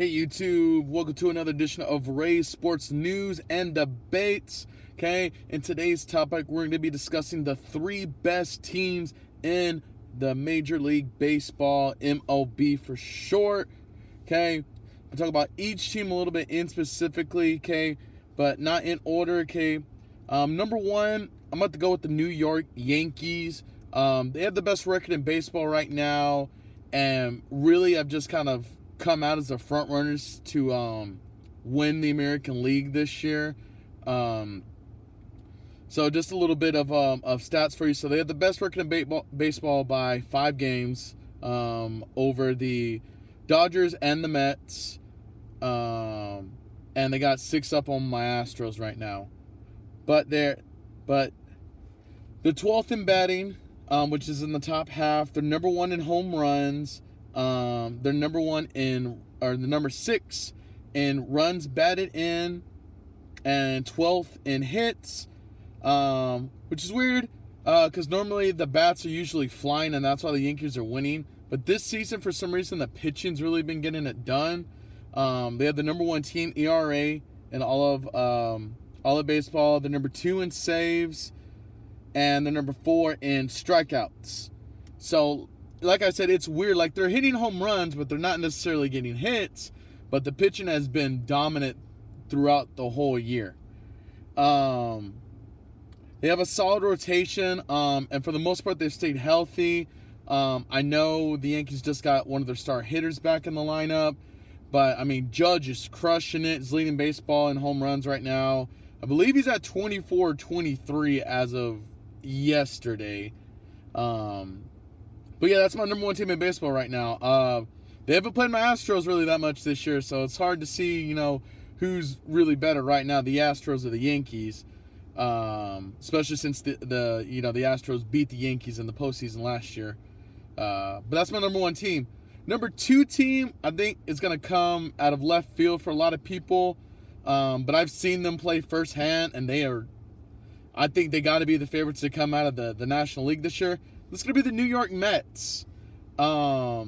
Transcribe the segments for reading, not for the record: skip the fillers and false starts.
Hey YouTube, welcome to another edition of Ray's Sports News and Debates. Okay, in today's topic, we're going to be discussing the three best teams in the Major League Baseball, MLB for short. Okay, we'll talk about each team a little bit in specifically, okay, but not in order, okay. Number one, I'm about to go with the New York Yankees. They have the best record in baseball right now, and really I've just kind of come out as the front runners to win the American League this year. So just a little bit of stats for you. So they have the best record in baseball by 5 games over the Dodgers and the Mets. And they got 6 up on my Astros right now. But they're 12th in batting, which is in the top half. They're number 1 in home runs. They're the number 6 in runs batted in, and 12th in hits, which is weird, because normally the bats are usually flying, and that's why the Yankees are winning. But this season, for some reason, the pitching's really been getting it done. They have the number 1 team ERA in all of baseball. They're number 2 in saves, and they're number 4 in strikeouts. So, like I said, it's weird. Like, they're hitting home runs, but they're not necessarily getting hits. But the pitching has been dominant throughout the whole year. They have a solid rotation, and for the most part, they've stayed healthy. I know the Yankees just got one of their star hitters back in the lineup, but, I mean, Judge is crushing it. He's leading baseball in home runs right now. I believe he's at 24-23 as of yesterday. But yeah, that's my number 1 team in baseball right now. They haven't played my Astros really that much this year, so it's hard to see, who's really better right now, the Astros or the Yankees. Especially since the Astros beat the Yankees in the postseason last year. But that's my number 1 team. Number 2 team, I think, is going to come out of left field for a lot of people. But I've seen them play firsthand, and I think they got to be the favorites to come out of the National League this year. This is going to be the New York Mets. I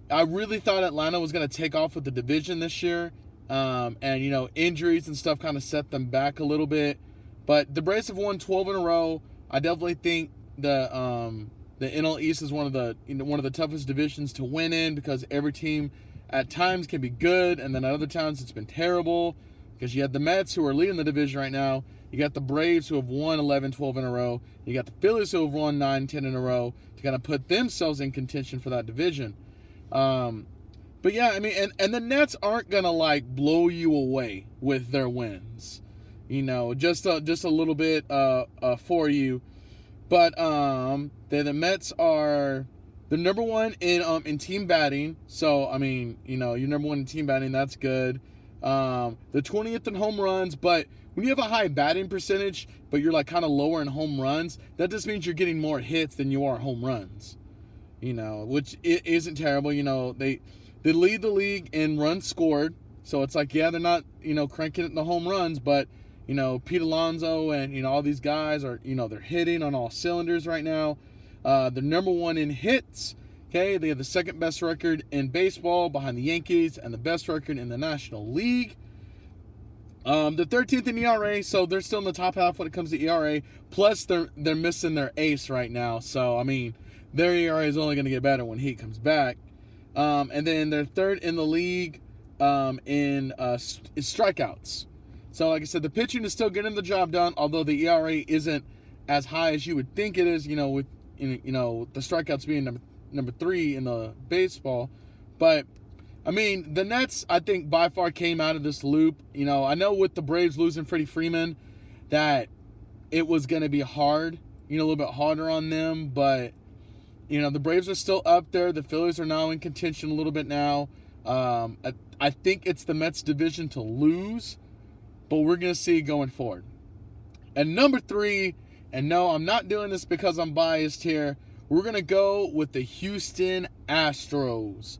really thought Atlanta was going to take off with the division this year. And, injuries and stuff kind of set them back a little bit. But the Braves have won 12 in a row. I definitely think the NL East is one of the toughest divisions to win in, because every team at times can be good, and then at other times it's been terrible. Because you have the Mets, who are leading the division right now. You got the Braves, who have won 11, 12 in a row. You got the Phillies, who have won 9, 10 in a row, to kind of put themselves in contention for that division. But yeah, I mean, and the Nets aren't going to, blow you away with their wins. Just a little bit for you. But the Mets are the number 1 in team batting. So, I mean, you're number 1 in team batting. That's good. The 20th in home runs, but when you have a high batting percentage, but you're kind of lower in home runs, that just means you're getting more hits than you are home runs. Which it isn't terrible. They lead the league in runs scored, so it's they're not cranking it in the home runs, but Pete Alonso and all these guys are they're hitting on all cylinders right now. They're number 1 in hits. Okay, they have the 2nd best record in baseball behind the Yankees, and the best record in the National League. The 13th in ERA, so they're still in the top half when it comes to ERA. Plus, they're missing their ace right now, so I mean, their ERA is only going to get better when he comes back. And then they're 3rd in the league in strikeouts. So, like I said, the pitching is still getting the job done, although the ERA isn't as high as you would think it is. With the strikeouts being number 3 in the baseball. But I mean, the Nets, I think, by far came out of this loop. I know with the Braves losing Freddie Freeman that it was going to be hard, a little bit harder on them. But, the Braves are still up there. The Phillies are now in contention a little bit now. I think it's the Mets division to lose, but we're going to see going forward. And number 3, and no, I'm not doing this because I'm biased here, we're going to go with the Houston Astros.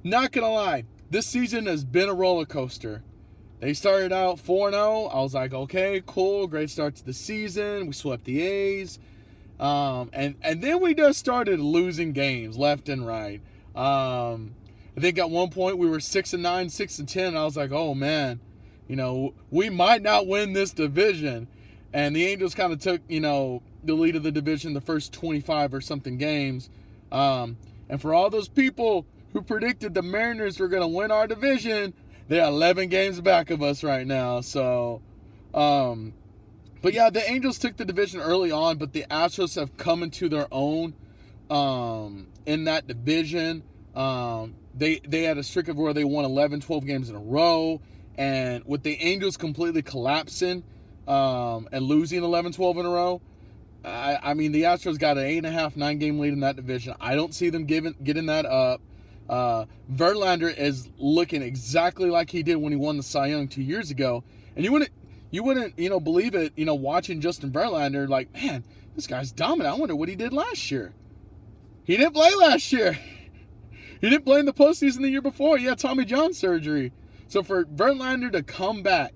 Not gonna lie, this season has been a roller coaster. They started out 4-0. I was like, okay, cool, great start to the season. We swept the A's. And then we just started losing games left and right. I think at one point we were 6-9, 6-10. And I was like, oh man, we might not win this division. And the Angels kind of took, the lead of the division the first 25 or something games. And for all those people who predicted the Mariners were going to win our division, they're 11 games back of us right now. So, but yeah, the Angels took the division early on, but the Astros have come into their own in that division. They had a streak of where they won 11, 12 games in a row. And with the Angels completely collapsing and losing 11, 12 in a row, I mean, the Astros got an 8.5, 9-game lead in that division. I don't see them getting that up. Verlander is looking exactly like he did when he won the Cy Young 2 years ago. And you wouldn't believe it, watching Justin Verlander, like, man, this guy's dominant. I wonder what he did last year. He didn't play last year. He didn't play in the postseason the year before. He had Tommy John surgery. So for Verlander to come back,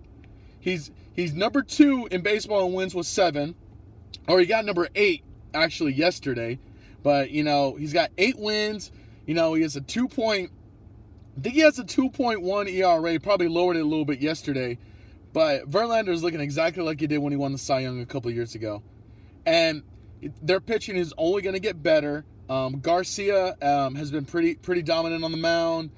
he's number 2 in baseball in wins with 7. Or he got number 8 actually yesterday. But, he's got 8 wins. He has a 2.1 ERA, probably lowered it a little bit yesterday. But Verlander is looking exactly like he did when he won the Cy Young a couple of years ago. And their pitching is only going to get better. Garcia has been pretty dominant on the mound.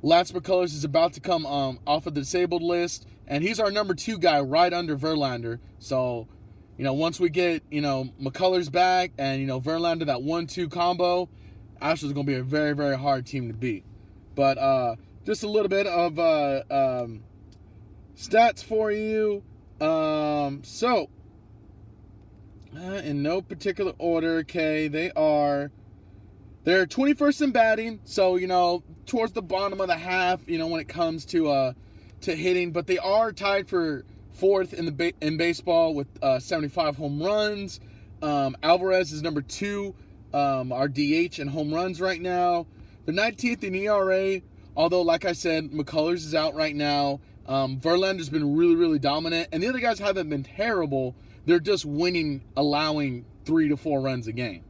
Lance McCullers is about to come off of the disabled list. And he's our number 2 guy right under Verlander. So, once we get, McCullers back and, Verlander, that 1-2 combo, Astros is going to be a very, very hard team to beat. But just a little bit of stats for you. So, in no particular order, okay, they're 21st in batting. So, towards the bottom of the half, when it comes to hitting. But they are tied for 4th in baseball with 75 home runs. Alvarez is number 2. Our DH in home runs right now. They're 19th in ERA, although, like I said, McCullers is out right now. Verlander's been really, really dominant, and the other guys haven't been terrible. They're just winning, allowing 3 to 4 runs a game.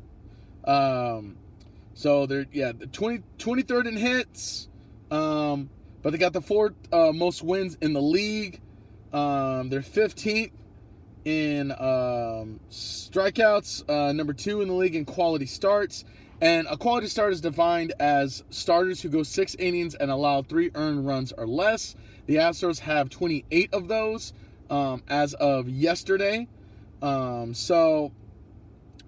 So they're, the 23rd in hits, but they got the 4th most wins in the league. They're 15th in strikeouts, number 2 in the league in quality starts. And a quality start is defined as starters who go 6 innings and allow 3 earned runs or less. The Astros have 28 of those as of yesterday. So,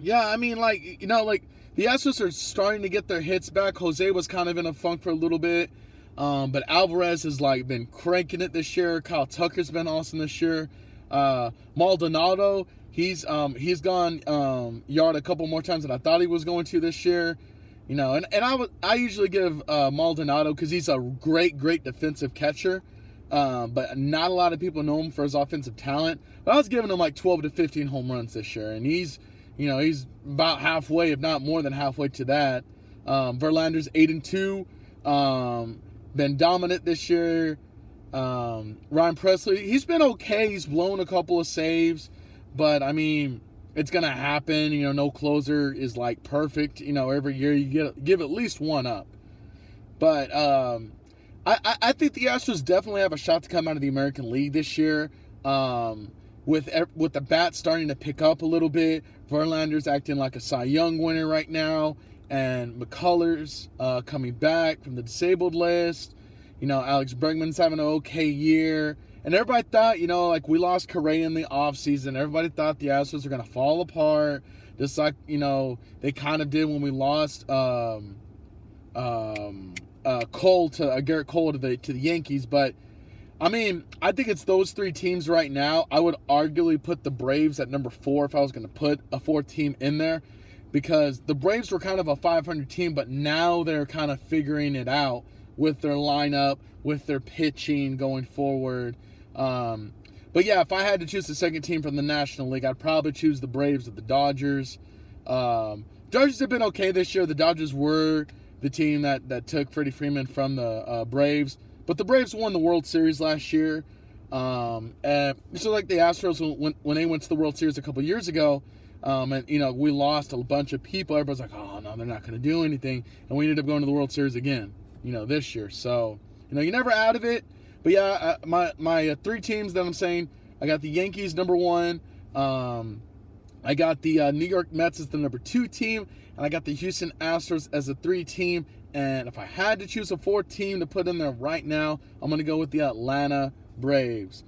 yeah, I mean, the Astros are starting to get their hits back. Jose was kind of in a funk for a little bit. But Alvarez has, been cranking it this year. Kyle Tucker's been awesome this year. Maldonado, he's gone yard a couple more times than I thought he was going to this year. And I usually give Maldonado because he's a great defensive catcher. But not a lot of people know him for his offensive talent. But I was giving him 12 to 15 home runs this year, and he's about halfway, if not more than halfway to that. Verlander's 8-2. Been dominant this year. Ryan Presley, he's been okay. He's blown a couple of saves, but I mean, it's gonna happen. No closer is perfect. Every year you give at least one up. But I think the Astros definitely have a shot to come out of the American League this year. With the bats starting to pick up a little bit, Verlander's acting like a Cy Young winner right now. And McCullers coming back from the disabled list. Alex Bregman's having an okay year. And everybody thought, we lost Correa in the offseason. Everybody thought the Astros were going to fall apart. Just like, they kind of did when we lost Garrett Cole to the Yankees. But, I mean, I think it's those 3 teams right now. I would arguably put the Braves at number 4 if I was going to put a 4th team in there. Because the Braves were kind of a 500 team, but now they're kind of figuring it out with their lineup, with their pitching going forward. But yeah, if I had to choose the second team from the National League, I'd probably choose the Braves or the Dodgers. Dodgers have been okay this year. The Dodgers were the team that took Freddie Freeman from the Braves. But the Braves won the World Series last year. And so like the Astros, when they went to the World Series a couple years ago, And, we lost a bunch of people. Everybody's like, oh, no, they're not going to do anything. And we ended up going to the World Series again, this year. So, you're never out of it. But, yeah, my 3 teams that I'm saying, I got the Yankees, number 1. I got the New York Mets as the number 2 team. And I got the Houston Astros as a 3 team. And if I had to choose a 4th team to put in there right now, I'm going to go with the Atlanta Braves.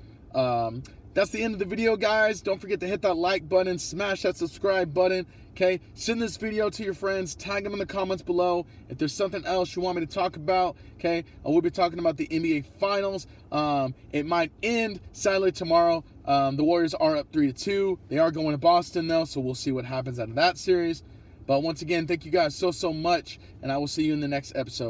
That's the end of the video, guys. Don't forget to hit that like button, smash that subscribe button, okay? Send this video to your friends, tag them in the comments below. If there's something else you want me to talk about, okay, I will be talking about the NBA Finals. It might end, sadly, tomorrow. The Warriors are up 3-2. They are going to Boston, though, so we'll see what happens out of that series. But once again, thank you guys so much, and I will see you in the next episode.